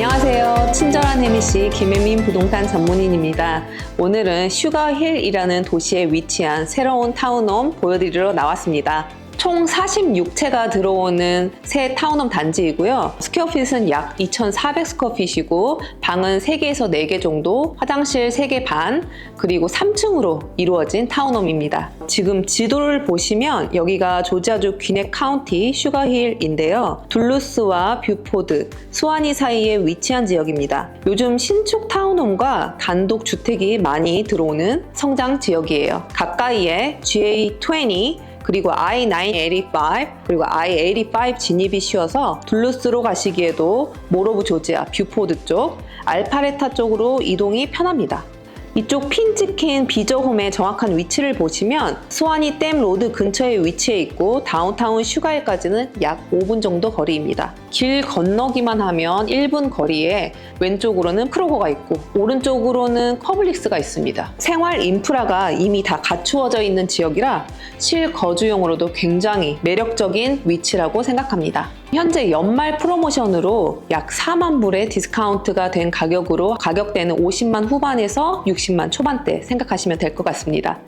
안녕하세요. 친절한 혜미씨 김혜민 부동산 전문인입니다. 오늘은 슈가힐이라는 도시에 위치한 새로운 타운홈 보여드리러 나왔습니다. 총 46채가 들어오는 새 타운홈 단지이고요. 스퀘어핏은 약 2,400 스퀘어핏이고 방은 3개에서 4개 정도, 화장실 3개 반, 그리고 3층으로 이루어진 타운홈입니다. 지금 지도를 보시면 여기가 조지아주 귀넷 카운티 슈가힐인데요. 둘루스와 뷰포드, 수완이 사이에 위치한 지역입니다. 요즘 신축 타운홈과 단독 주택이 많이 들어오는 성장 지역이에요. 가까이에 GA20 그리고 I-985 그리고 I-85 진입이 쉬워서 둘루스로 가시기에도 몰 오브 조지아 뷰포드 쪽, 알파레타 쪽으로 이동이 편합니다. 이쪽 핀 찍힌 비저홈의 정확한 위치를 보시면 스와니 댐 로드 근처에 위치해 있고 다운타운 슈가힐까지는 약 5분 정도 거리입니다. 길 건너기만 하면 1분 거리에 왼쪽으로는 크로거가 있고 오른쪽으로는 커블릭스가 있습니다. 생활 인프라가 이미 다 갖추어져 있는 지역이라 실거주용으로도 굉장히 매력적인 위치라고 생각합니다. 현재 연말 프로모션으로 약 4만 불의 디스카운트가 된 가격으로 가격대는 50만 후반에서 60만 초반대 생각하시면 될 것 같습니다.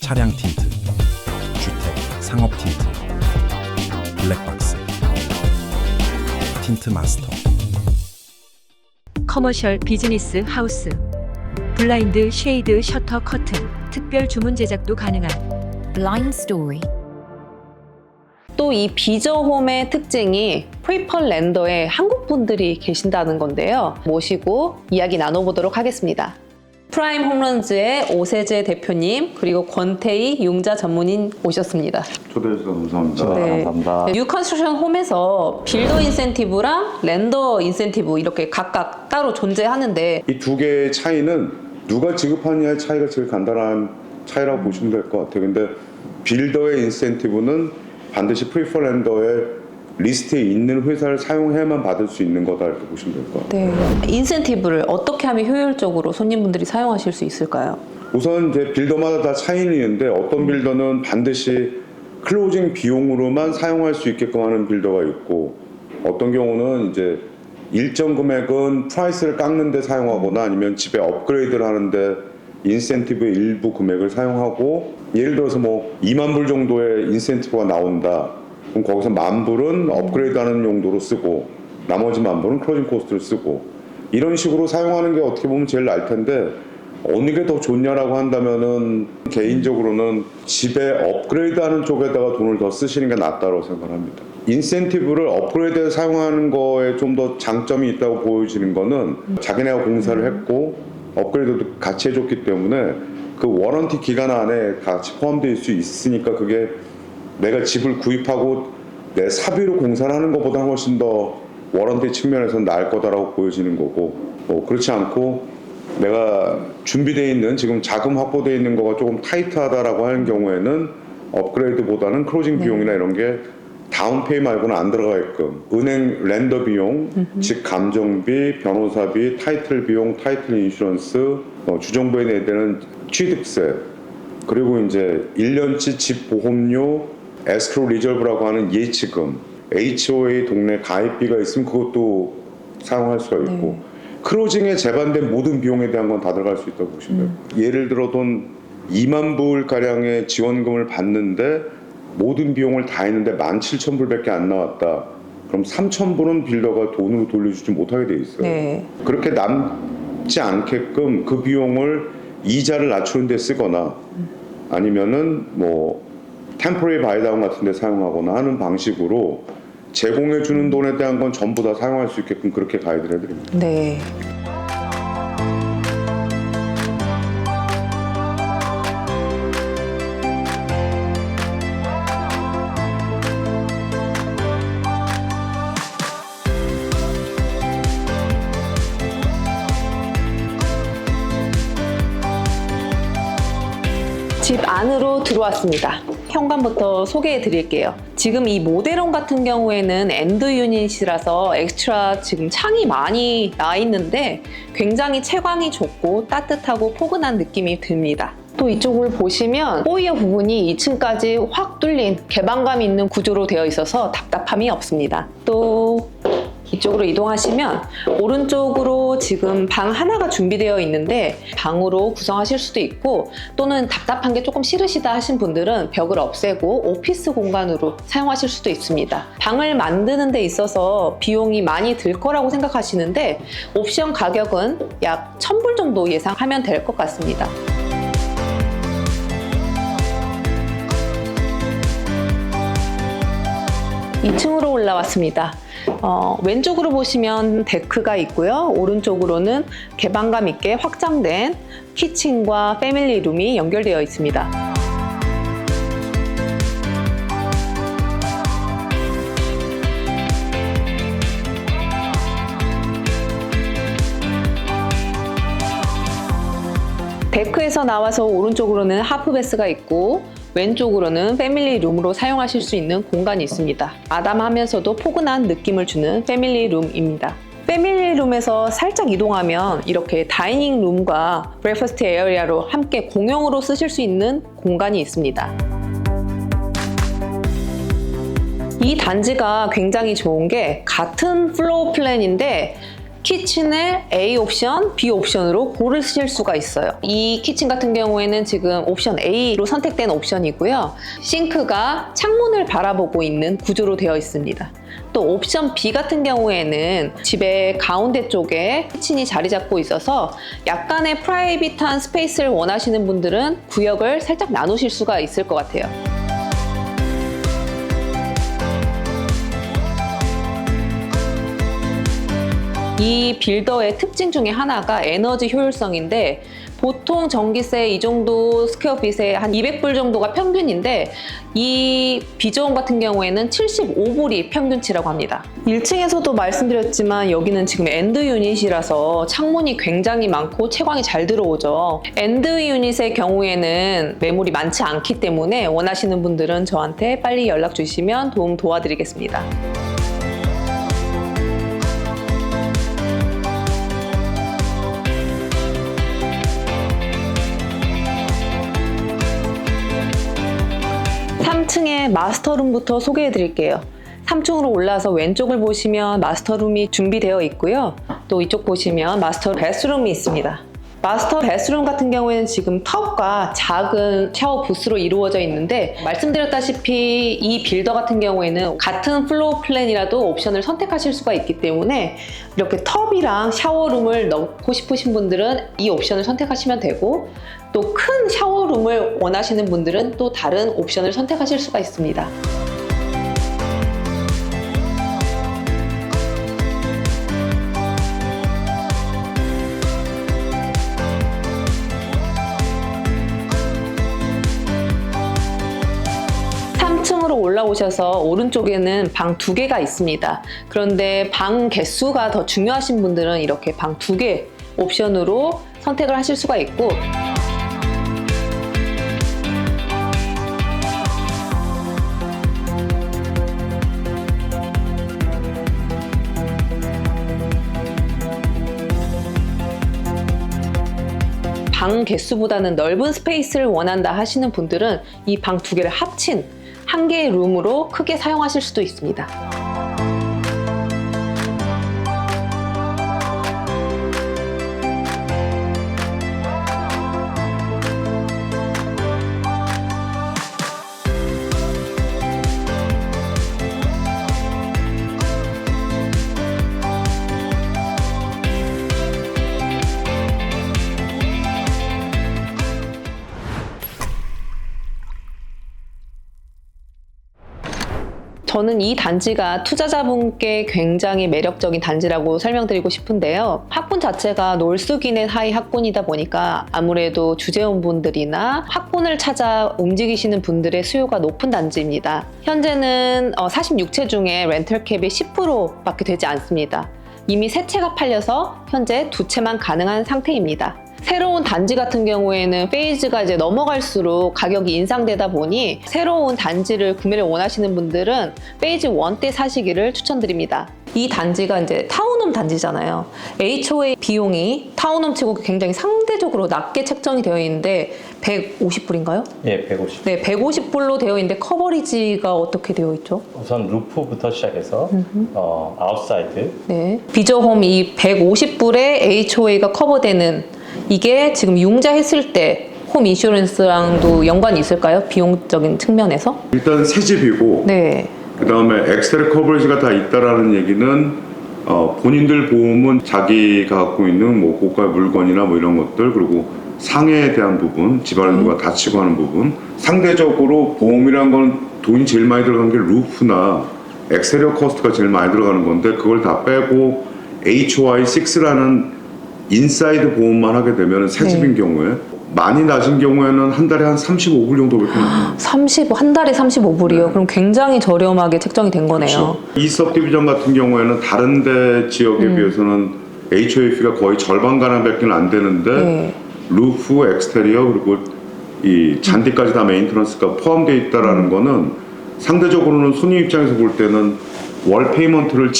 차량 틴트, 주택, 상업 틴트, 블랙박스, 틴트 마스터, 커머셜 비즈니스 하우스, 블라인드 쉐이드 셔터 커튼, 특별 주문 제작도 가능한 Blind Story. 또 이 비저홈의 특징이 프리펄 랜더에 한국 분들이 계신다는 건데요. 모시고 이야기 나눠보도록 하겠습니다. 프라임 홈런즈의 오세재 대표님 그리고 권태희 융자 전문인 오셨습니다. 초대해 주셔서 감사합니다. 네. 감사합니다. 뉴 컨스트럭션 홈에서 빌더 인센티브랑 랜더 인센티브 이렇게 각각 따로 존재하는데 이 두 개의 차이는 누가 지급하느냐의 차이가 제일 간단한 차이라고 보시면 될 것 같아요. 근데 빌더의 인센티브는 반드시 프리퍼랜더의 리스트에 있는 회사를 사용해야만 받을 수 있는 거다 이렇게 보시면 될 것 같아요. 네. 인센티브를 어떻게 하면 효율적으로 손님분들이 사용하실 수 있을까요? 우선 이제 빌더마다 다 차이는 있는데 어떤 빌더는 반드시 클로징 비용으로만 사용할 수 있게끔 하는 빌더가 있고 어떤 경우는 이제 일정 금액은 프라이스를 깎는 데 사용하거나 아니면 집에 업그레이드를 하는데 인센티브의 일부 금액을 사용하고 예를 들어서 뭐 2만 불 정도의 인센티브가 나온다. 그럼 거기서 1만 불은 업그레이드하는 용도로 쓰고 나머지 1만 불은 클로징 코스트를 쓰고 이런 식으로 사용하는 게 어떻게 보면 제일 나을 텐데 어느 게 더 좋냐라고 한다면은 개인적으로는 집에 업그레이드하는 쪽에다가 돈을 더 쓰시는 게 낫다고 생각합니다. 인센티브를 업그레이드에 사용하는 거에 좀 더 장점이 있다고 보여지는 거는 자기네가 공사를 했고 업그레이드도 같이 해줬기 때문에 그 워런티 기간 안에 같이 포함될 수 있으니까 그게 내가 집을 구입하고 내 사비로 공사를 하는 것보다 훨씬 더 워런티 측면에서는 나을 거다라고 보여지는 거고 그렇지 않고 내가 준비되어 있는 지금 자금 확보되어 있는 거가 조금 타이트하다라고 하는 경우에는 업그레이드보다는 클로징 비용이나 이런 게 다운페이 말고는 안 들어가게끔 은행 랜더 비용, 즉 감정비, 변호사비, 타이틀 비용, 타이틀 인슈런스, 주정부에 내야 되는 취득세 그리고 이제 1년치 집 보험료, 에스크로 리저브라고 하는 예치금, HOA 동네 가입비가 있으면 그것도 사용할 수가 있고 클로징에 제반된 모든 비용에 대한 건 다 들어갈 수 있다고 보시면 돼요. 예를 들어 돈 2만 불가량의 지원금을 받는데 모든 비용을 다 했는데 17,000불밖에 안 나왔다. 그럼 3,000불은 빌더가 돈으로 돌려주지 못하게 돼 있어요. 네. 그렇게 남지 않게끔 그 비용을 이자를 낮추는 데 쓰거나 아니면은 뭐 템포레리 바이다운 같은 데 사용하거나 하는 방식으로 제공해 주는 돈에 대한 건 전부 다 사용할 수 있게끔 그렇게 가이드를 해드립니다. 네. 집 안으로 들어왔습니다. 현관부터 소개해 드릴게요. 지금 이 모델홈 같은 경우에는 엔드 유닛이라서 엑스트라 지금 창이 많이 나 있는데 굉장히 채광이 좋고 따뜻하고 포근한 느낌이 듭니다. 또 이쪽을 보시면 포이어 부분이 2층까지 확 뚫린 개방감 있는 구조로 되어 있어서 답답함이 없습니다. 또 이쪽으로 이동하시면 오른쪽으로 지금 방 하나가 준비되어 있는데 방으로 구성하실 수도 있고 또는 답답한 게 조금 싫으시다 하신 분들은 벽을 없애고 오피스 공간으로 사용하실 수도 있습니다. 방을 만드는 데 있어서 비용이 많이 들 거라고 생각하시는데 옵션 가격은 약 1,000불 정도 예상하면 될 것 같습니다. 2층으로 올라왔습니다. 왼쪽으로 보시면 데크가 있고요. 오른쪽으로는 개방감 있게 확장된 키친과 패밀리 룸이 연결되어 있습니다. 데크에서 나와서 오른쪽으로는 하프베스가 있고 왼쪽으로는 패밀리 룸으로 사용하실 수 있는 공간이 있습니다. 아담하면서도 포근한 느낌을 주는 패밀리 룸입니다. 패밀리 룸에서 살짝 이동하면 이렇게 다이닝 룸과 브레이퍼스트 에어리아로 함께 공용으로 쓰실 수 있는 공간이 있습니다. 이 단지가 굉장히 좋은 게 같은 플로어 플랜인데 키친을 A 옵션, B 옵션으로 고르실 수가 있어요. 이 키친 같은 경우에는 지금 옵션 A로 선택된 옵션이고요. 싱크가 창문을 바라보고 있는 구조로 되어 있습니다. 또 옵션 B 같은 경우에는 집의 가운데 쪽에 키친이 자리 잡고 있어서 약간의 프라이빗한 스페이스를 원하시는 분들은 구역을 살짝 나누실 수가 있을 것 같아요. 이 빌더의 특징 중에 하나가 에너지 효율성인데 보통 전기세 이 정도 스퀘어핏에 한 200불 정도가 평균인데 이 비저홈 같은 경우에는 75불이 평균치라고 합니다. 1층에서도 말씀드렸지만 여기는 지금 엔드 유닛이라서 창문이 굉장히 많고 채광이 잘 들어오죠. 엔드 유닛의 경우에는 매물이 많지 않기 때문에 원하시는 분들은 저한테 빨리 연락 주시면 도움 도와드리겠습니다. 층의 마스터룸부터 소개해 드릴게요. 3층으로 올라서 왼쪽을 보시면 마스터룸이 준비되어 있고요. 또 이쪽 보시면 마스터 베스룸이 있습니다. 마스터 베스룸 같은 경우에는 지금 텁과 작은 샤워 부스로 이루어져 있는데 말씀드렸다시피 이 빌더 같은 경우에는 같은 플로어 플랜이라도 옵션을 선택하실 수가 있기 때문에 이렇게 텁이랑 샤워룸을 넣고 싶으신 분들은 이 옵션을 선택하시면 되고 또 큰 샤워룸을 원하시는 분들은 또 다른 옵션을 선택하실 수가 있습니다. 층으로 올라오셔서 오른쪽에는 방 2개가 있습니다. 그런데 방 개수가 더 중요하신 분들은 이렇게 방 2개 옵션으로 선택을 하실 수가 있고 방 개수보다는 넓은 스페이스를 원한다 하시는 분들은 이 방 2개를 합친 한 개의 룸으로 크게 사용하실 수도 있습니다. 저는 이 단지가 투자자분께 굉장히 매력적인 단지라고 설명드리고 싶은데요. 학군 자체가 놀수기내 하이 학군이다 보니까 아무래도 주재원분들이나 학군을 찾아 움직이시는 분들의 수요가 높은 단지입니다. 현재는 46채 중에 렌털캡이 10%밖에 되지 않습니다. 이미 3채가 팔려서 현재 2채만 가능한 상태입니다. 새로운 단지 같은 경우에는 페이즈가 이제 넘어갈수록 가격이 인상되다 보니 새로운 단지를 구매를 원하시는 분들은 페이즈 1 때 사시기를 추천드립니다. 이 단지가 이제 타운홈 단지잖아요. HOA 비용이 타운홈 치고 굉장히 상대적으로 낮게 책정이 되어 있는데 150불인가요? 예, 150. 네, 150불로 되어 있는데 커버리지가 어떻게 되어 있죠? 우선 루프부터 시작해서 아웃사이드, 네. 비저홈 이 150불에 HOA가 커버되는 이게 지금 융자했을 때 홈 인슈런스랑도 연관이 있을까요? 비용적인 측면에서? 일단 새 집이고 네. 그다음에 엑스테리 커버리지가 다 있다라는 얘기는 본인들 보험은 자기가 갖고 있는 뭐 고가 물건이나 뭐 이런 것들 그리고 상해에 대한 부분, 집안에 누가 다치고 하는 부분 상대적으로 보험이란 건 돈이 제일 많이 들어가는 게 루프나 엑스테리어 커스트가 제일 많이 들어가는 건데 그걸 다 빼고 HOI6라는 인사이드 보험만 하게 되면 새 집인 경우에 많이 낮은 경우에는 한 달에 한 35불 정도밖에 안 돼요. 한 달에 35불이요? 그럼 굉장히 저렴하게 책정이 된 거네요. 이 서브디비전 같은 경우에는 다른 데 지역에 비해서는 HOA가 거의 절반가량밖에 안 되는데 네. 루프, 엑스테리어 그리고 이 잔디까지 다 메인터넌스가 포함되어 있다라는 거는 상대적으로는 손님 입장에서 볼 때는 월 페이먼트를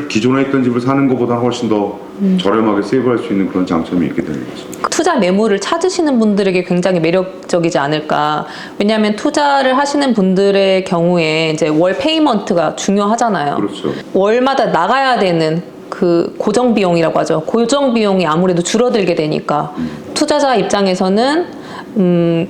기존에 있던 집을 사는 것보다 훨씬 더 저렴하게 세이브할 수 있는 그런 장점이 있게 되는 거죠. 투자 매물을 찾으시는 분들에게 굉장히 매력적이지 않을까. 왜냐하면 투자를 하시는 분들의 경우에 이제 월 페이먼트가 중요하잖아요. 그렇죠. 월마다 나가야 되는 그 고정 비용이라고 하죠. 고정 비용이 아무래도 줄어들게 되니까 투자자 입장에서는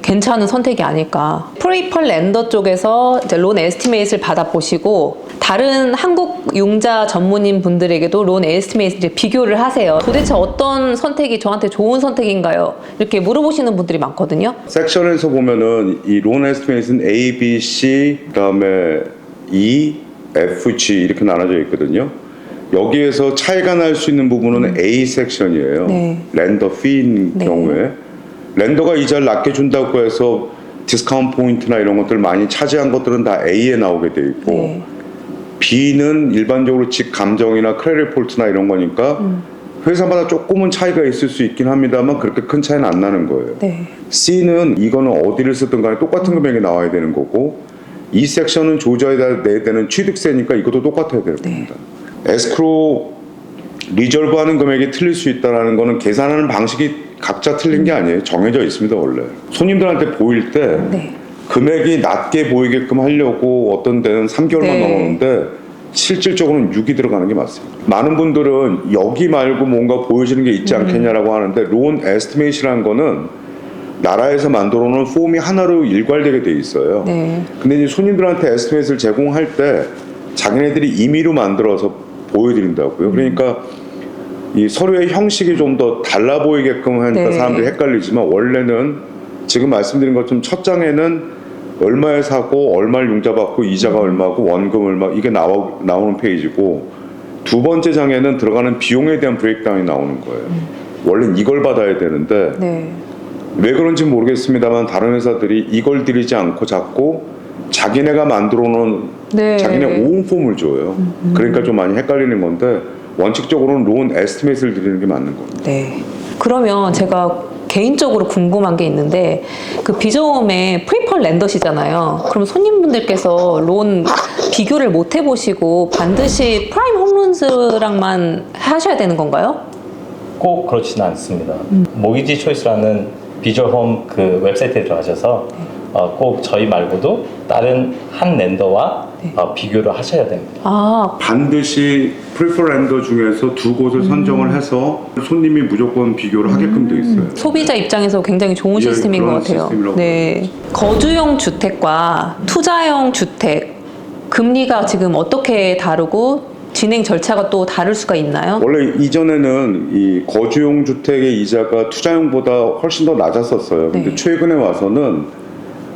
괜찮은 선택이 아닐까. 프리펄 렌더 쪽에서 이제 론 에스티메이트를 받아보시고 다른 한국 융자 전문인 분들에게도 론 에스티메이트 이제 비교를 하세요. 도대체 어떤 선택이 저한테 좋은 선택인가요? 이렇게 물어보시는 분들이 많거든요. 섹션에서 보면은 이 론 에스티메이트는 A, B, C 그다음에 E, F, G 이렇게 나눠져 있거든요. 여기에서 차이가 날 수 있는 부분은 A 섹션이에요. 네. 렌더 피인 네. 경우에 렌더가 이자를 낮게 준다고 해서 디스카운트 포인트나 이런 것들 많이 차지한 것들은 다 A에 나오게 돼 있고 네. B는 일반적으로 집 감정이나 크레딧 폴트나 이런 거니까 회사마다 조금은 차이가 있을 수 있긴 합니다만 그렇게 큰 차이는 안 나는 거예요. 네. C는 이거는 어디를 쓰든 간에 똑같은 금액이 나와야 되는 거고 이 섹션은 조져야 내야 되는 취득세니까 이것도 똑같아야 될 겁니다. 에스크로 리졸브하는 금액이 틀릴 수 있다는 거는 계산하는 방식이 각자 틀린 게 아니에요. 정해져 있습니다 원래. 손님들한테 보일 때 네. 금액이 낮게 보이게끔 하려고 어떤 데는 3개월만 네. 넘었는데 실질적으로는 6이 들어가는 게 맞습니다. 많은 분들은 여기 말고 뭔가 보여지는 게 있지 않겠냐라고 하는데 론 에스티메이트라는 거는 나라에서 만들어 놓은 폼이 하나로 일괄되게 돼 있어요. 네. 근데 이제 손님들한테 에스티메이트를 제공할 때 자기네들이 임의로 만들어서 보여드린다고요. 그러니까 이 서류의 형식이 좀 더 달라 보이게끔 하니까 네. 사람들이 헷갈리지만 원래는 지금 말씀드린 것처럼 첫 장에는 얼마에 사고 얼마를 융자받고 이자가 얼마고 원금 얼마 이게 나오는 페이지고 두 번째 장에는 들어가는 비용에 대한 브레이크다운이 나오는 거예요. 원래는 이걸 받아야 되는데 네. 왜 그런지 모르겠습니다만 다른 회사들이 이걸 드리지 않고 자꾸 자기네가 만들어 놓은 네. 자기네 오wn 폼을 줘요. 그러니까 좀 많이 헷갈리는 건데 원칙적으로는 론 에스티메이트를 드리는 게 맞는 겁니다. 네. 그러면 제가 개인적으로 궁금한 게 있는데 그 비저홈의 프리펄 렌더시잖아요. 그럼 손님분들께서 론 비교를 못 해보시고 반드시 프라임 홈론즈랑만 하셔야 되는 건가요? 꼭 그렇지는 않습니다. 모기지 초이스라는 비저홈 그 웹사이트에 들어가셔서 꼭 저희 말고도 다른 한 렌더와 비교를 하셔야 됩니다. 아, 반드시 프리퍼 렌더 중에서 두 곳을 선정을 해서 손님이 무조건 비교를 하게끔 돼 있어요. 소비자 입장에서 굉장히 좋은 예, 시스템인 것 그런 같아요. 시스템이라고 네. 거주용 주택과 투자용 주택 금리가 지금 어떻게 다르고 진행 절차가 또 다를 수가 있나요? 원래 이전에는 이 거주용 주택의 이자가 투자용보다 훨씬 더 낮았었어요. 근데 네. 최근에 와서는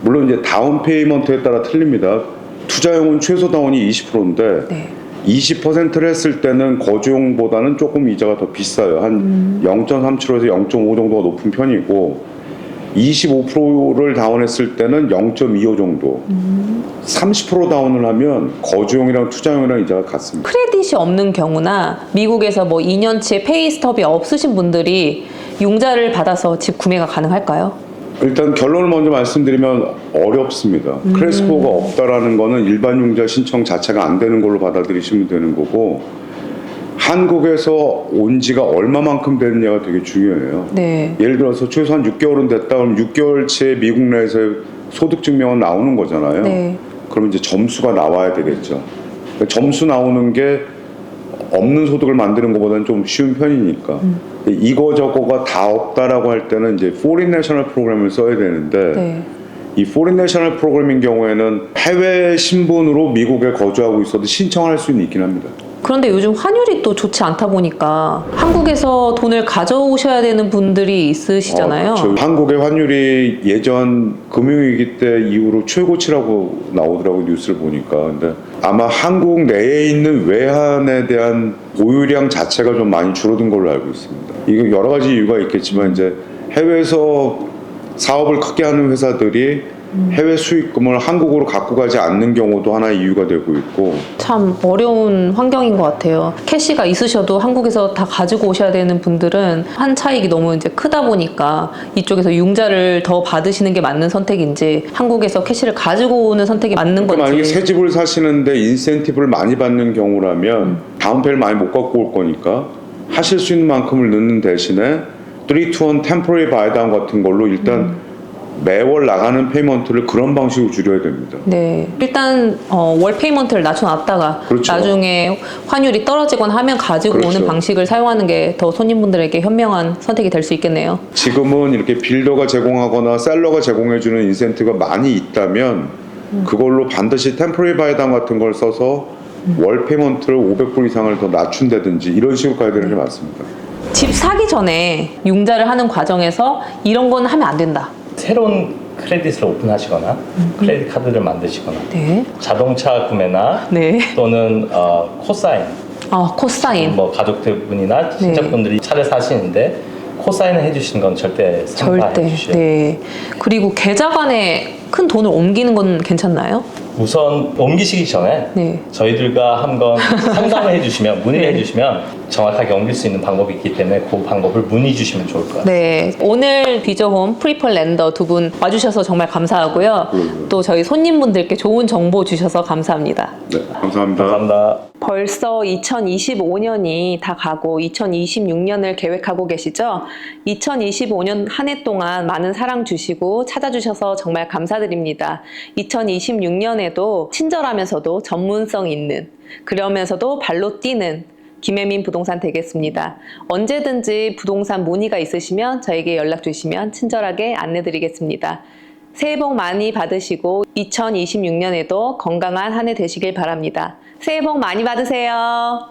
물론 이제 다운 페이먼트에 따라 틀립니다. 투자용은 최소 다운이 20%인데 네. 20%를 했을 때는 거주용보다는 조금 이자가 더 비싸요. 한 0.37에서 0.5 정도가 높은 편이고 25%를 다운했을 때는 0.25 정도 30% 다운을 하면 거주용이랑 투자용이랑 이자가 같습니다. 크레딧이 없는 경우나 미국에서 뭐 2년치의 페이 스톱이 없으신 분들이 융자를 받아서 집 구매가 가능할까요? 일단 결론을 먼저 말씀드리면 어렵습니다. 크레딧 스코어가 없다라는 거는 일반 융자 신청 자체가 안 되는 걸로 받아들이시면 되는 거고, 한국에서 온 지가 얼마만큼 됐느냐가 되게 중요해요. 네. 예를 들어서 최소한 6개월은 됐다 그러면 6개월치의 미국 내에서 소득 증명은 나오는 거잖아요. 네. 그럼 이제 점수가 나와야 되겠죠. 그러니까 점수 나오는 게 없는 소득을 만드는 것보다는 좀 쉬운 편이니까. 이거 저거가 다 없다라고 할 때는 이제 Foreign National 프로그램을 써야 되는데, 네. 이 Foreign National 프로그램인 경우에는 해외 신분으로 미국에 거주하고 있어도 신청할 수는 있긴 합니다. 그런데 요즘 환율이 또 좋지 않다 보니까 한국에서 돈을 가져오셔야 되는 분들이 있으시잖아요. 그렇죠. 한국의 환율이 예전 금융위기 때 이후로 최고치라고 나오더라고요, 뉴스를 보니까. 근데 아마 한국 내에 있는 외환에 대한 보유량 자체가 좀 많이 줄어든 걸로 알고 있습니다. 이거 여러 가지 이유가 있겠지만 이제 해외에서 사업을 크게 하는 회사들이 해외 수익금을 한국으로 갖고 가지 않는 경우도 하나의 이유가 되고 있고, 참 어려운 환경인 것 같아요. 캐시가 있으셔도 한국에서 다 가지고 오셔야 되는 분들은 한 차익이 너무 이제 크다 보니까 이쪽에서 융자를 더 받으시는 게 맞는 선택인지, 한국에서 캐시를 가지고 오는 선택이 맞는 건지. 만약에 새 집을 사시는데 인센티브를 많이 받는 경우라면 다운페이를 많이 못 갖고 올 거니까 하실 수 있는 만큼을 넣는 대신에 3-to-1 템포러리 바이다운 같은 걸로 일단 매월 나가는 페이먼트를 그런 방식으로 줄여야 됩니다. 네, 일단 월 페이먼트를 낮춰놨다가 그렇죠. 나중에 환율이 떨어지거나 하면 가지고 그렇죠. 오는 방식을 사용하는 게 더 손님분들에게 현명한 선택이 될 수 있겠네요. 지금은 이렇게 빌더가 제공하거나 셀러가 제공해주는 인센티브가 많이 있다면 그걸로 반드시 템포러리 바이다운 같은 걸 써서 월 페이먼트를 500불 이상을 더 낮춘다든지 이런 식으로 가야 되는 게 맞습니다. 집 사기 전에 융자를 하는 과정에서 이런 건 하면 안 된다. 새로운 크레딧을 오픈하시거나 크레딧 카드를 만드시거나 네. 자동차 구매나 네. 또는 코사인, 코사인. 뭐 가족분이나 친척분들이 차를 사시는데 코사인을 해주시는 건 절대 상가해 절대. 주셔야 돼요. 네. 그리고 계좌 간에 큰 돈을 옮기는 건 괜찮나요? 우선 옮기시기 전에 네. 저희들과 한번 상담을 해주시면, 문의를 네. 해주시면 정확하게 옮길 수 있는 방법이 있기 때문에 그 방법을 문의 주시면 좋을 것 같아요. 네, 오늘 비저홈 프리펄 랜더 두 분 와주셔서 정말 감사하고요. 또 저희 손님분들께 좋은 정보 주셔서 감사합니다. 네, 감사합니다. 감사합니다. 벌써 2025년이 다 가고 2026년을 계획하고 계시죠? 2025년 한 해 동안 많은 사랑 주시고 찾아주셔서 정말 감사드립니다. 2026년에도 친절하면서도 전문성 있는, 그러면서도 발로 뛰는 김혜민 부동산 되겠습니다. 언제든지 부동산 문의가 있으시면 저에게 연락 주시면 친절하게 안내드리겠습니다. 새해 복 많이 받으시고 2026년에도 건강한 한 해 되시길 바랍니다. 새해 복 많이 받으세요.